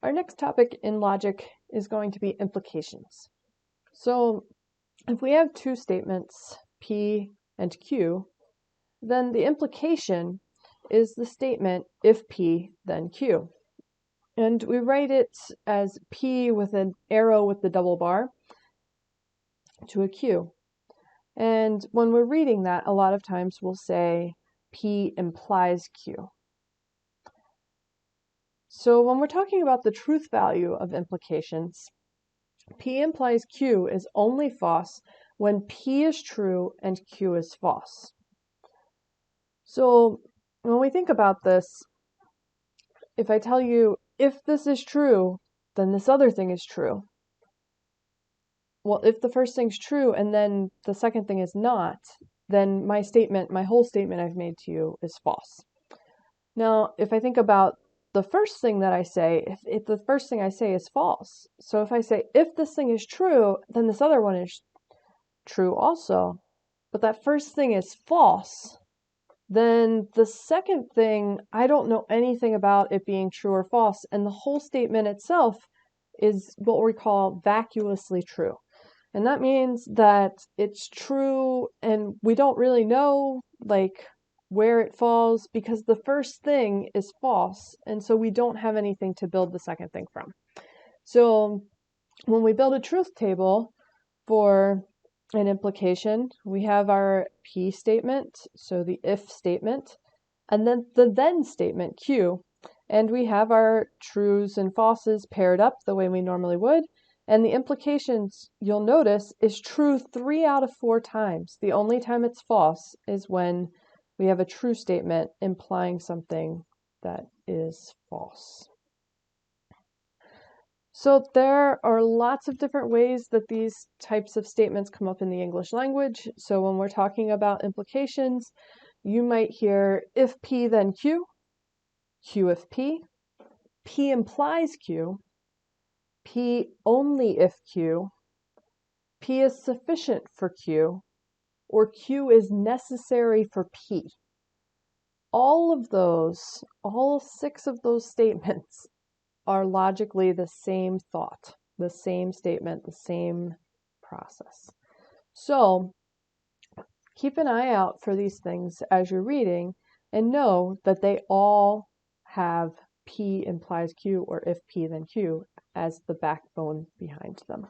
Our next topic in logic is going to be implications. So if we have two statements, P and Q, then the implication is the statement if P, then Q. And we write it as P with an arrow with the double bar to a Q. And when we're reading that, a lot of times we'll say P implies Q. So when we're talking about the truth value of implications, P implies Q is only false when P is true and Q is false. So when we think about this, if I tell you, if this is true, then this other thing is true. Well, if the first thing's true and then the second thing is not, then my whole statement I've made to you is false. Now, if I think about the first thing that I say, if the first thing I say is false, so if I say, if this thing is true, then this other one is true also, but that first thing is false, then the second thing, I don't know anything about it being true or false, and the whole statement itself is what we call vacuously true. And that means that it's true and we don't really know, where it falls because the first thing is false, and so we don't have anything to build the second thing from. So when we build a truth table for an implication, we have our P statement, so the if statement, and then the then statement, Q, and we have our trues and falses paired up the way we normally would, and the implications, you'll notice, is true 3 out of 4 times. The only time it's false is when we have a true statement implying something that is false. So there are lots of different ways that these types of statements come up in the English language. So when we're talking about implications, you might hear if P then Q, Q if P, P implies Q, P only if Q, P is sufficient for Q, or Q is necessary for P. All 6 of those statements are logically the same thought, the same statement, the same process. So keep an eye out for these things as you're reading and know that they all have P implies Q or if P then Q as the backbone behind them.